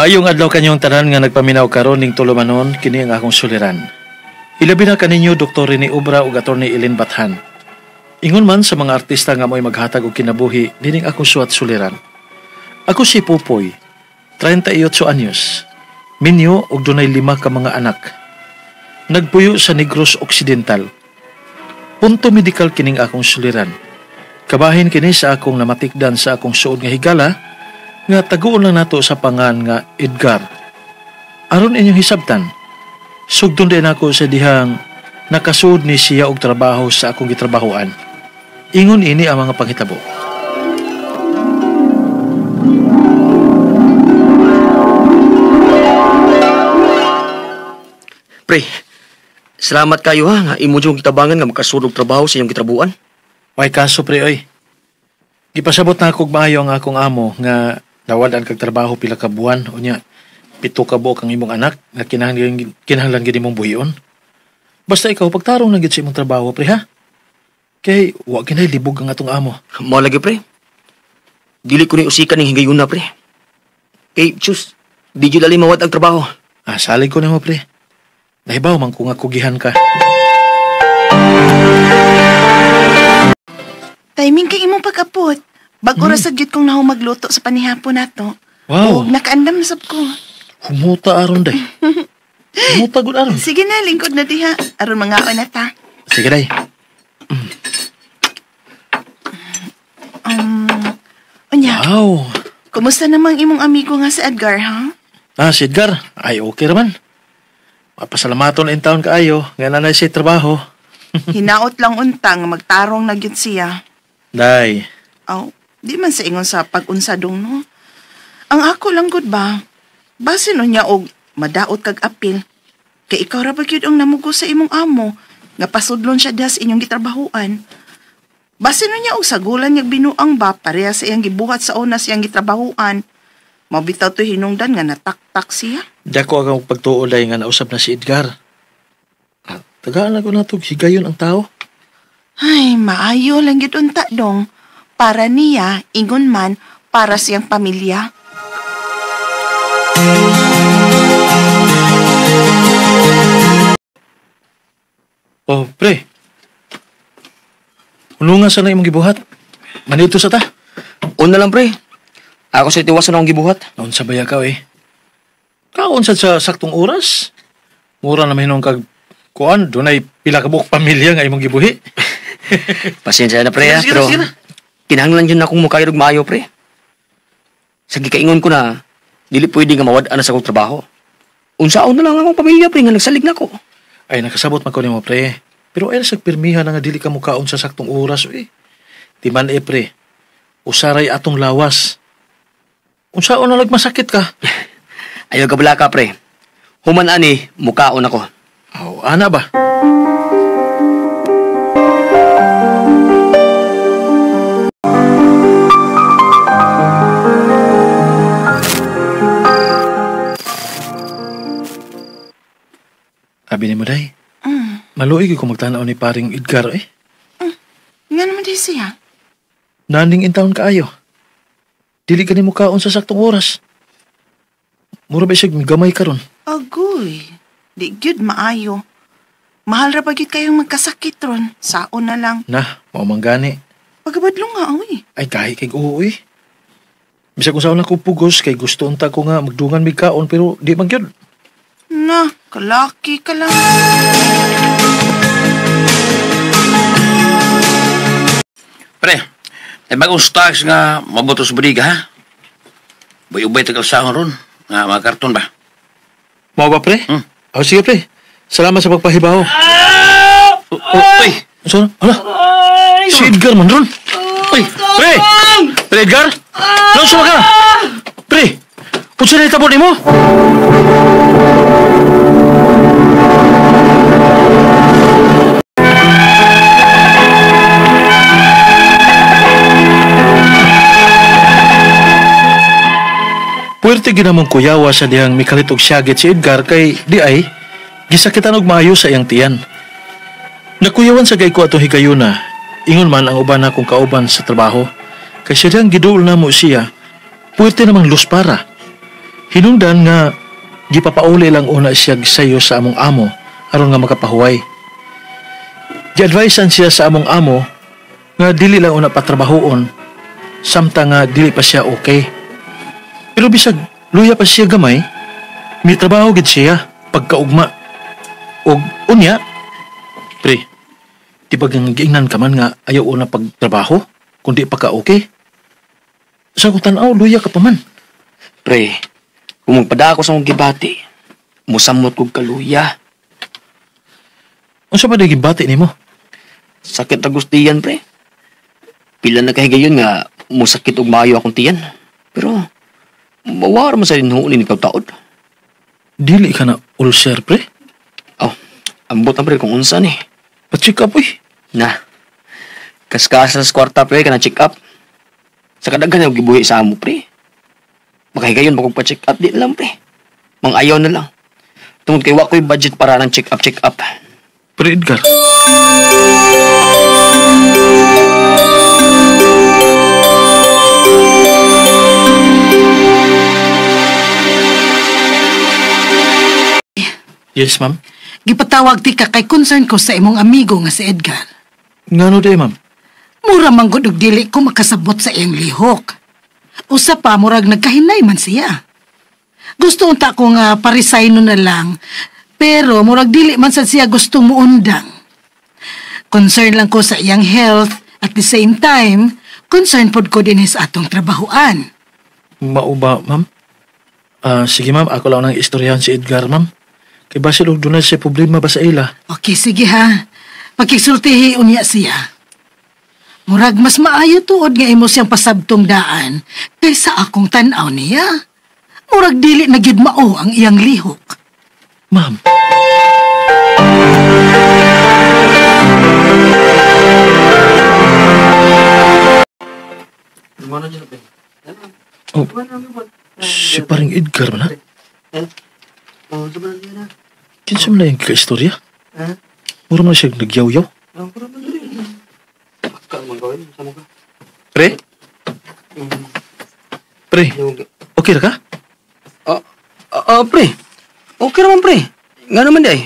Maayong adlaw kanyong tanan nga nagpaminaw karon ning tulumanon kini ang akong suliran. Ilabi na kaninyo Dr. Rene Obra ug Atty. Ellen Bathan. Ingon man sa mga artista nga mo'y maghatag og kinabuhi dining akong suwat suliran. Ako si Pupoy, 38 anyos, minyo ug dunay 5 ka mga anak. Nagpuyo sa Negros Occidental. Punto medikal kining akong suliran. Kabahin kini sa akong namatikdan sa akong suod nga higala nga taguon lang nato sa pangan nga Edgar. Aron inyong hisabtan, sugdon din ako sa dihang nakasud ni siya og trabaho sa akong gitrabahoan. Ingon ini ang mga panghitabo. Pre, salamat kayo ha nga imo jung kitabangan nga makasud og trabaho sa inyong gitrabuan. Way kaso pre oy. Gipasabot na ako og maayo ang akong amo nga nawalan kag trabaho pila ka buwan unya 7 ka buok ang imong anak nga kinahanglan gid imong buhion. Basta ikaw pagtarong lang gid sa imong trabaho pre ha. Kay wa kinay libog ang atong amo. Mao lagi pre. Dili ko ni usikan ning hingayuna pre. Kay chus, di jud dali mawad ang trabaho. Salig ko nimo pre. Nahibaw man kung ako gihan ka. Timing kay imong pag-apot. Bago ra sad gyud kong nahu magluto sa panihapon nato. Wow. O nakaandam na sab ko. Humuta aron day. Humuta gud aron. Sige na, lingkod na diha. Aron mangaon na ta. Sige day. Unya, Wow. kumusta namang imong amigo nga si Edgar, ha? Si Edgar, ay okay raman. Mapasalamaton in taon kaayo, nga nanay siya trabaho. Hinaot lang untang nga magtarong na gyud siya. Day, Aw, di man sa ingon sa pag-unsadong, no? Ang ako lang gud ba? Base no niya og madaot kag apil. Kay ikaw ra ba gyud ang namugo sa imong amo nga pasudlon siya diha sa inyong gitrabahuan. Base no niya og sagulan niya binuang ba pareha sa iyang gibuhat sa una siyang gitrabahuan. Mabitaw to hinungdan nga nataktak siya. dako akong pagtuolay nga nausap na si Edgar. Tagaan ako na ito, higayon ang tao. Ay, maayo lang gyud unta dong. Para niya, ingon man, para siyang pamilya. Oh, pre. Ulungan sana imong gibuhat. Manito sa ta. Una lang pre. Ako sa tiwasan akong gibuhat. Naon sa baya ka eh. Kaon sa saktong oras. Mura na mahinong kag kuan, dunay pila ka buok pamilya nga imong gibuhi. Pasensya na pre ha, Sige pero na. kinahanglan yun akong mukayod og maayo pre. Sa gikaingon ko na, dili pwede nga mawad-an na sa akong trabaho. Unsaon na lang akong pamilya pre nga nagsalig na ko. Ay, nakasabot man ko nimo pre. Pero ay sa pirmihan na nga dili ka mukaon sa saktong oras eh. Di man pre. Usaray atong lawas. Unsaon na masakit ka? Ayaw ka bala ka pre. Human ani, mukaon ako. Aw, ana ba? Sabi ni mo, day. Maluig ko magtanaw ni paring Edgar eh. Nga naman di siya. Naning intawon kaayo. Dili ka ni mukaon sa saktong oras. Mura ba siya gamay karon? Agoy, di gyud maayo. Mahal ra ba gyud kayong magkasakit ron? Saon na lang. Na, maumang gani. Pagabadlo nga, uy. Ay, kahit kay uuwi. Bisa kung saan ako pugos, kay gusto unta ko nga magdungan may kaon, pero di man yun. Na, kalaki ka lang. Pre, ay bagong stocks nga mabutos beriga ha? Ubay-ubay tagal sahon ron. Nga mga karton ba? Mau ba, pre? Oh, sige, pre. Salamat sa pagpahibaw. Uy! So, hala? Si Edgar man ron. Uy, pre! Pre, Edgar? Langsung ka! Pre! Punsa na itabot ni mo? Puwerte ginamong kuyawa sa dihang mikalit og siyagit si Edgar kay di ay gisakitan og maayo sa iyang tiyan. Nakuyawan sa gay ko atong higayuna, ingon man ang uban akong kauban sa trabaho, kay siya dihang giduol na mo siya, puwerte namang luspara. Hinungdan nga gipapauli lang una siya sayo sa among amo aron nga makapahuway. Gi-advisean siya sa among amo nga dili lang una patrabahoon samtang nga dili pa siya okay. Pero bisag luya pa siya gamay, may trabaho gid siya pagkaugma. Og unya, pre, di ba giingnan ka man nga ayaw una pagtrabaho kundi pa ka okay? Sa kong tanaw, luya ka pa man. Pre, kung magpada ako sa akong gibati, musamot kog kaluya. Unsa pa di gibati nimo? Sakit na gustiyan, pre. Pila na kahigayon nga, musakit og maayo akong tiyan. Pero, mawara man sa rinhuulin ikaw taod. Dili ka na ulcer, pre? Oh, ambot na pre kung unsa ni. Pa-check up, uy. Na, kaskasa sa kwarta, pre, ka na check up. Sa kadaghan yung gibuhi sa amo, pre. Makahigayon, bakong pa-check up, di lang, pre. Mang ayaw na lang. Tungod kay wako'y budget para ng check up. Pre Edgar. Yes, ma'am. Gipatawag ti ka kay concern ko sa imong amigo nga si Edgar. Ngano day, ma'am? Mura man gud og dili ko makasabot sa iyang lihok. Usa pa murag nagkahinay man siya. Gusto unta ko nga paresign na lang, pero murag dili man sad siya gustong muundang. Concern lang ko sa iyang health at the same time, concern pod ko din sa atong trabahoan. Mao ba, ma'am? Sige, ma'am. Ako lang nang istoryahan si Edgar, ma'am. Kay basil og dunay siya problema ba sa ila? Okay, sige ha. Pagkisultihi unya siya. Murag mas maayo tuod nga imo siyang pasabtong daan kaysa akong tan-aw niya. Murag dili na gyud mao ang iyang lihok. Ma'am. Oh, si paring Edgar man, ha? Kinsa man na yung ka-istorya? Mura man siya nagyaw-yaw. Pre? Pre, okay na ka? Pre. Okay naman, pre. Nga naman day.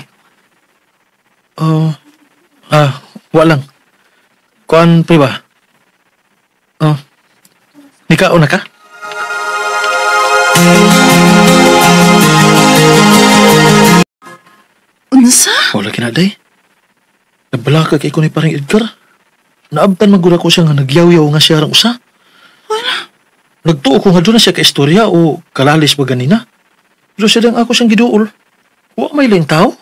Walang. Kuan, pre ba? Nikao na ka? Unsa? Wala kinaday. Nagbalaka kay ko ni paring Edgar. Naabtan magura ko siya nga nagyaw-yaw nga siya rang usa. Wala. Nagtuo ko nga doon na siya ka-istorya o kalalis ba ganina. Pero siya lang ako siyang giduol. Wa may lang tao.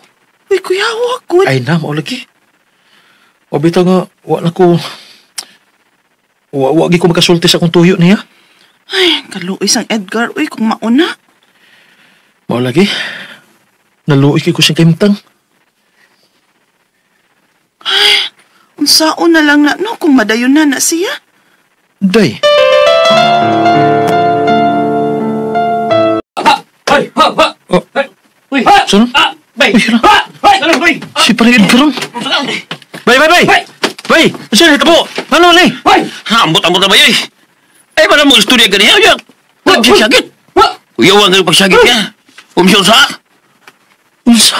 Uy, kuya, ako. Ay na, mao lagi. O bitaw nga, wa na ko... Wa gi ko makasulti sa akong tuyo niya. Ay, kaluoy sang Edgar. Uy, kung mauna. Mao lagi. Naluoy kay ko siyang kaimtang. Unsaon na lang na, no, kung madayon na siya. Day. Oh, Uy! saan? Bay! Uy, sino? Bay! Si paring Edgar ron. Bay! Bay! Saan ito po? Ano ni? Ambot-ambot na ba yun? Ay, para mo istorya ganiya. Yan. Nagsasagit. Uyawan ka yung pagsagit niya. Umisyon sa? Unsa?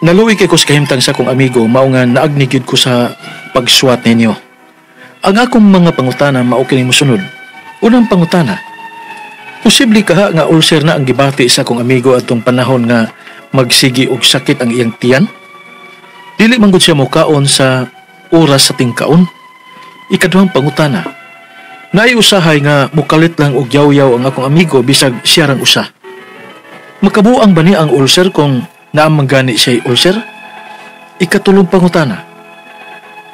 Naluwi kay ko sa kahimtang sa akong amigo, mao nga naagnigid ko sa pagsuwat ninyo. Ang akong mga pangutana mao kini mosunod. Unang pangutana, posible kaha nga ulcer na ang gibati sa akong amigo atong panahon nga magsigi og sakit ang iyang tiyan? Dili man gud siya mokaon sa oras sa tingkaon. Ikaduhang pangutana, naay usahay nga mukalit lang og yaw-yaw ang akong amigo bisag siya rang usa. Makabuang ba niya ang ulcer kung naamang gani siya'y ulcer? Ikatulong pangutana,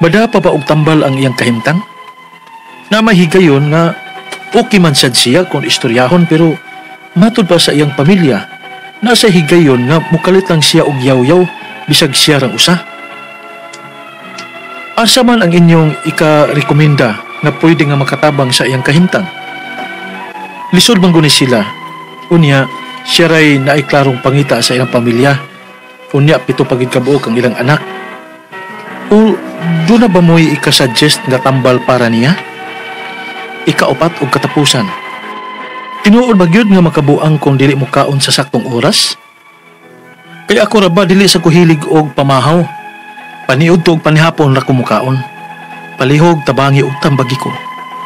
mada pa ba og tambal ang iyang kahimtang? Na mahigayon nga okay man sad siya kung istoryahon pero matud pa sa iyang pamilya nasa higayon nga mukalit lang siya og yaw-yaw bisag siya rang usa. Asa man ang inyong ika-rekomenda nga pwede nga makatabang sa iyang kahimtang? Lisod man guni sila. Unya, siya ray naiklarong pangita sa ilang pamilya. Unya, 7 pagid kabuok ang ilang anak. O doon na ba mo'y ikasuggest nga tambal para niya? Ikaupat o katapusan. Tinuod ba gyud nga makabuang kung dili mo kaon sa saktong oras? Kaya ako ra ba dili sa kuhilig og pamahaw. Paniud to og panihapon ra ko mukaon. Palihog tabangi og tambagi ko.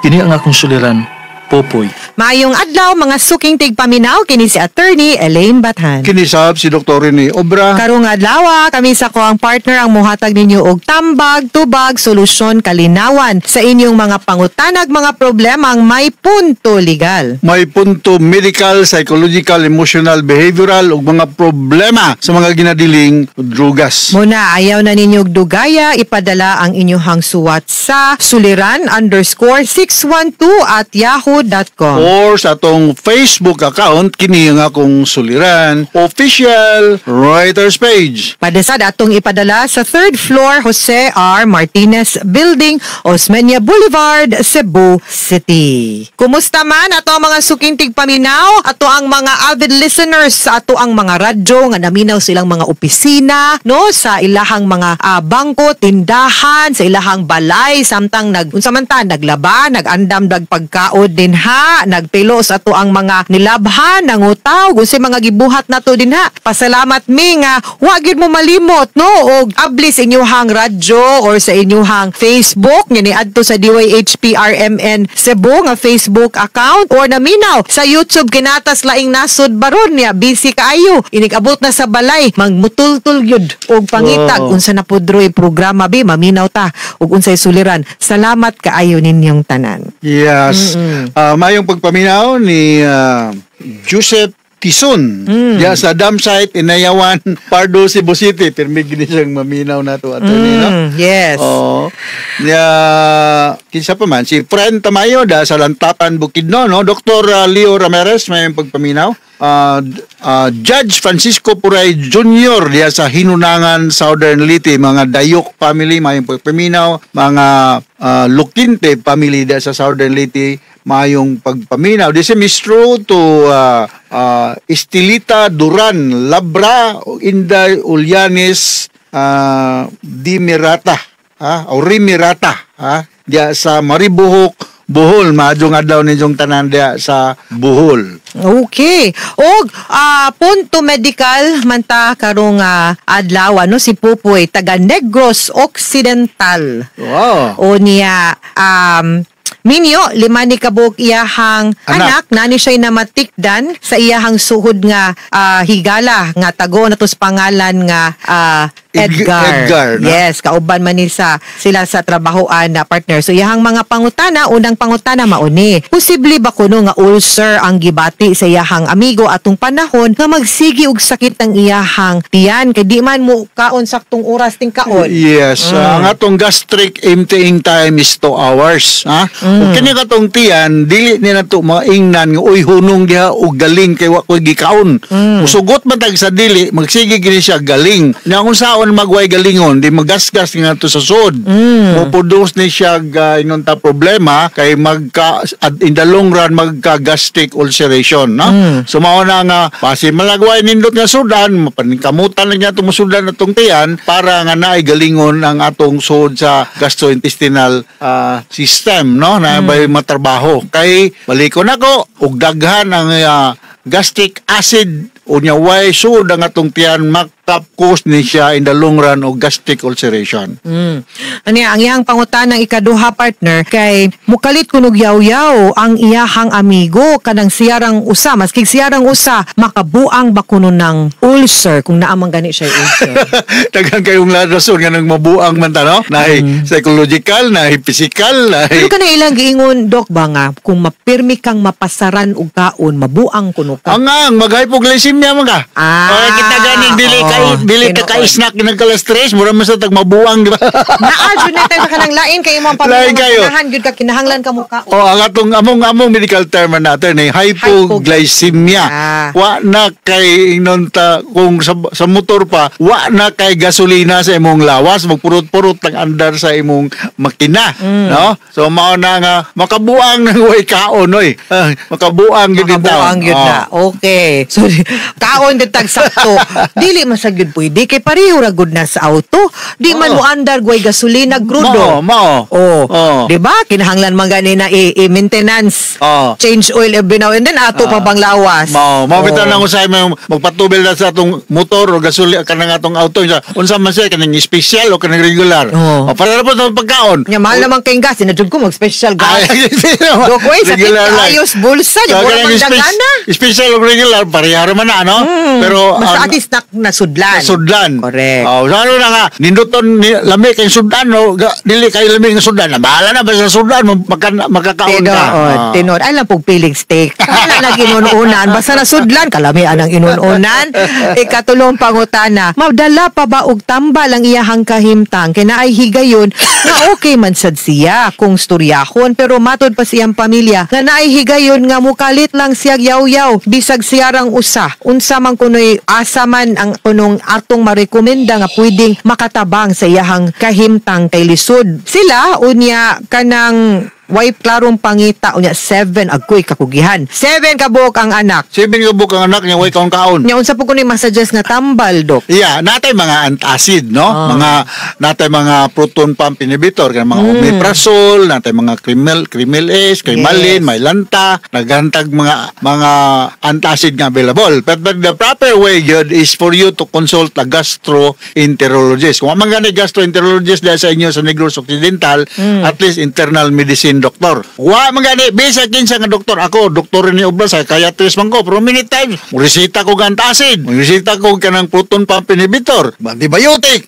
Kini ang akong suliran, Popoy. Maayong adlaw mga suking tigpaminaw kini si Attorney Elaine Bathan. Kinisab si Dr. Rene Obra. Karong adlaw kami sa ko ang partner ang muhatag ninyo og tambag, tubag, solusyon, kalinawan sa inyong mga pangutanag, mga problema ang may punto legal. May punto medical, psychological, emotional, behavioral ug mga problema sa mga ginadiling drugas. Muna, ayaw na ninyo og dugaya, ipadala ang inyong suwat sa suliran_612@yahoo.com. Or sa atong Facebook account, kini nga akong suliran, official writers page. Padasad atong ipadala sa 3rd floor Jose R. Martinez Building, Osmeña Boulevard, Cebu City. Kumusta man ato ang mga suking tigpaminaw, ato ang mga avid listeners sa ato ang mga radyo nga naminaw silang mga opisina, no, sa ilahang mga bangko, tindahan, sa ilahang balay, samtang unsamantan naglaba, nagandam dag pagkaod din ha, nagpilo sa ato ang mga nilabhan, nangutaw, unsay mga gibuhat nato din ha. Pasalamat mi nga wa gyud mo malimot, no, og abli sa inyuhang radyo or sa inyuhang Facebook nga niadto sa DYHPRMN Cebu nga Facebook account or naminaw sa YouTube kinatas laing nasod baron niya busy kaayo inigabot na sa balay magmutultul gyud og pangitag unsa na pudroy programa bi maminaw ta ug unsay suliran. Salamat kaayo ninyong tanan. Yes. Mayong pagpaminaw ni Joseph Tison. Ya sa dam site Inayawan, Pardo, Cebu City. Pirmi gini siyang maminaw na to attorney, no? Yes. Oh. Ya kinsa pa man si friend Tamayo da sa Lantapan Bukidnon, no? Dr. Leo Ramirez may pagpaminaw. Judge Francisco Puray Jr. diya sa Hinunangan, Southern Leyte, mga Dayok family mayong pagpaminaw, mga Lukinte family diya sa Southern Leyte mayong pagpaminaw. This is true to Estelita Duran Labra, Inday Ulyanes Dimirata o Rimirata diya sa Maribuhok, Bohol. Maadyo nga daw ninyong tanan diya sa Bohol. Okay. Og punto medical manta karong adlaw no si Pupoy taga Negros Occidental. Wow. O niya Minyo, 5 ni kabuk iyahang anak nani siya'y namatikdan sa iyahang suhod nga higala nga tago na tos pangalan nga Edgar. No? Yes, kauban man ni sila sa trabahoan na partner. So iyahang mga pangutana, unang pangutana mauni. Posible ba kuno nga ulcer ang gibati sa iyahang amigo atong panahon nga magsigi og sakit ng iyahang tiyan kay di man mo kaon saktong oras ting kaon. Yes, ang atong gastric emptying time is 2 hours, ha? Ug kini katong tiyan dili ni nato maingnan nga uy hunong diha og galing kay wa koy gikaon. Usugot man tag sa dili magsigi gini siya galing. Nya unsaon magway galingon di magasgas nga to sa sud. Mo-produce ni siya ingon ta problema kay in the long run magka gastric ulceration, no? So mao na nga base malagway nindot nga sudan mapaningkamutan lang niya tumusudan atong tiyan para nga naay galingon ang atong sud sa gastrointestinal system, no? Na may matrabaho kay balikon nako ug daghan ang gastric acid unya way sud ang atong tiyan makapkos ni siya in the long run og gastric ulceration. Ani ang iyang pangutanang ikaduha partner kay mukalit kunog yaw-yaw ang iyahang amigo kanang siyarang usa maski siyarang usa makabuang ba kuno ng ulcer kung naamang gani siya ulcer. Daghang kayong rason nga nang mabuang man ta, no? Naay psychological, naay physical, naay. Pero kana ilang giingon dok ba nga kung mapirmi kang mapasaran og kaon mabuang kuno ka. Ang maghypoglycemia man ka. Kita gani dili ka snack nagka-stress mura man sa tag mabuang, di ba? Naadyo na tayo kanang lain kay imong pamilya gyud ka kinahanglan ka mo kaon. Ang atong among medical term natin ay hypoglycemia. Wa na kay inonta kung sa motor pa, wa na kay gasolina sa imong lawas, magpurot-purot lang andar sa imong makina, no? So mao na nga makabuang nang way kaon oy. Makabuang gyud ta. Makabuang gyud na. Okay. So kaon din tag sakto. Dili man siya gyud pwede kay pareho ra gud na sa auto. Di man mo andar guay gasolina grudo. Mao. Oh, di ba? Kinahanglan man gani na i-maintenance. Change oil every now and then ato pa bang lawas. Mao bitan lang usay magpatubil na sa atong motor o gasolina kanang atong auto. Unsa man siya kanang special o kanang regular. Para po sa pagkaon. Nya mahal naman kay gas, sinadjud ko mag-special gas. Do ko sa ayos bulsa, di mo magdagana. Special o regular pareha man na no. Pero basta at least nasudlan. Sudlan. Correct. So ano na nga ninduton lami kay sudlan no, dili kay lami nga sudlan. Bahala na basta sudlan makakaon ka. Tinod ay lang pug piling steak. Wala na ginununan basta nasudlan kalamian ang inununan. Ikatulong pangutana, madala pa ba og tambal ang iyahang kahimtang kinaay higayon nga okay man sad siya kung storyahon pero matod pa siyang pamilya nga naay higayon nga mukalit lang siya yaw-yaw bisag siyarang usa unsa man kunoy asa man ang kunong atong marekomenda nga pwedeng makatabang sa iyahang kahimtang kay lisod sila unya kanang way klarong pangita unya 7 agoy kakugihan 7 kabuk ang anak 7 kabuk ang anak nya way kaon nya unsa po kuno masuggest nga tambal dok natay mga antacid no natay mga proton pump inhibitor kay mga omeprazole natay mga Krimel's Krimalin Mylanta naghantag mga antacid nga available but the proper way yun is for you to consult a gastroenterologist kung man gani gastroenterologist dahil sa inyo sa Negros Occidental at least internal medicine doktor. Wa man gani bisa kinsa nga doktor ako doktor ni obra sa psychiatrist man ko pero many times resita ko antacid resita ko kanang proton pump inhibitor antibiotic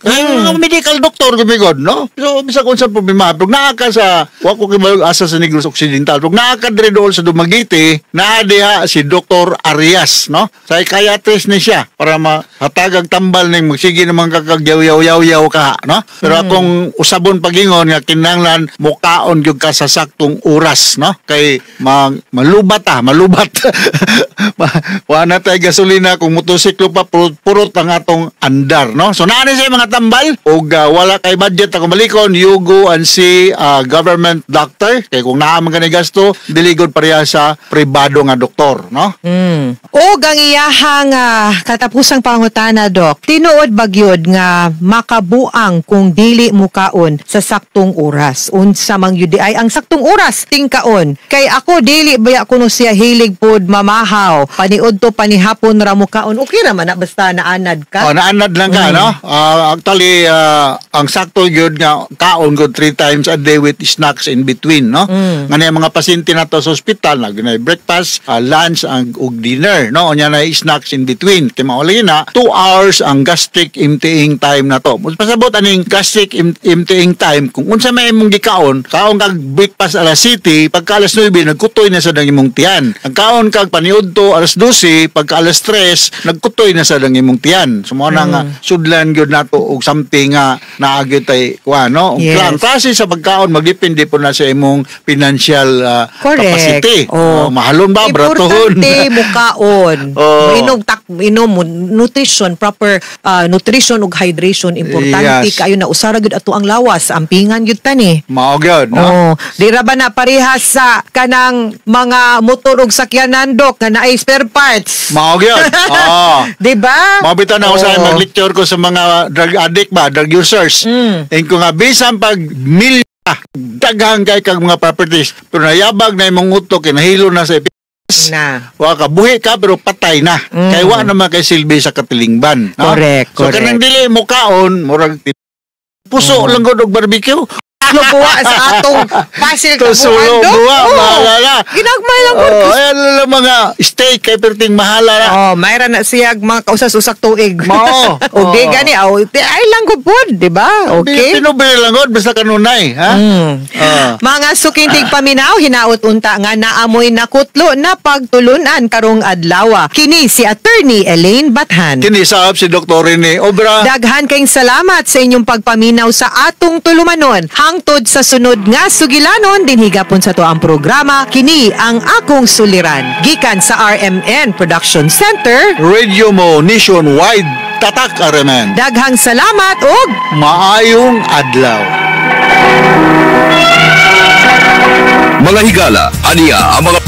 medical doctor gumigod no so bisa kun sa problema pag naa ka sa wa ko asa sa Negros Occidental pag naa ka dire doon sa Dumaguete naa diha si Dr. Arias no psychiatrist ni siya para mahatagang tambal ning magsige naman kakagyaw-yaw ka no pero akong usabon pagingon nga kinahanglan mukaon gyud ka sa saktong oras no kay malubat wa na tay gasolina kung motosiklo pa purot ang atong andar no so naa ni sa mga tambal ug wala kay budget ako malikon you go and see a government doctor kay kung naa man gani gasto diligod pareha sa pribado nga doktor no og ang iyahang katapusang pangutana dok tinuod bagyod nga makabuang kung dili mukaon sa saktong oras unsa man yun ay ang saktong oras tingkaon kay ako dili baya kuno siya hilig pod mamahaw paniud to panihapon ra mo kaon okay ra man basta naanad ka naanad lang ka no actually ang sakto gyud nga kaon gud 3 times a day with snacks in between no ngani mga pasyente nato sa ospital nagnay breakfast lunch ug dinner no unya na snacks in between kay mauli na 2 hours ang gastric emptying time nato pasabot aning gastric emptying time kung unsa may imong gikaon kaon kag breakfast alas 7 pagka alas 9 nagkutoy na sa dang imong tiyan ang kaon kag paniudto alas 12 pagka alas 3 nagkutoy na sa dang imong tiyan sumo na nga sudlan gyud nato og something nga naagi tay no ang klase sa pagkaon magdepende po na sa imong financial capacity mahalon ba bratohon importante mukaon inom nutrition proper nutrition ug hydration importante kayo na usara gyud ato ang lawas ampingan gyud tani mao gyud no di ra ba na parehas sa kanang mga motor ug sakyanan dok nga naay spare parts mao gyud di ba mabita na usay mag-lecture ko sa mga drug addict ba drug users ko nga bisan pag daghang kay kag mga properties pero nayabag na imong utok kinahilo na sa wa ka buhi ka pero patay na kay wa naman kay silbi sa katilingban no? Correct so kanang dili mo kaon murag puso lang gud og barbecue buwa sa atong pasil ka buwa mahala ginagmay lang ayan lang mga steak kay perting mahala na mayra na siya mga kausas-usak tuig mao o di gani ay lang gud pod di ba okay pinubili lang gud basta kanunay ha mga sukintig paminaw hinaot unta nga naamoy nakutlo na pagtulunan karong adlaw kini si Attorney Elaine Bathan kini saab si Dr. Rene Obra daghan kayong salamat sa inyong pagpaminaw sa atong tulumanon hangtod sa sunod nga sugilanon din higapon sa to ang programa kini ang akong suliran gikan sa RMN Production Center Radio Mo Nationwide tatak RMN daghang salamat ug maayong adlaw mga higala aniya ang mga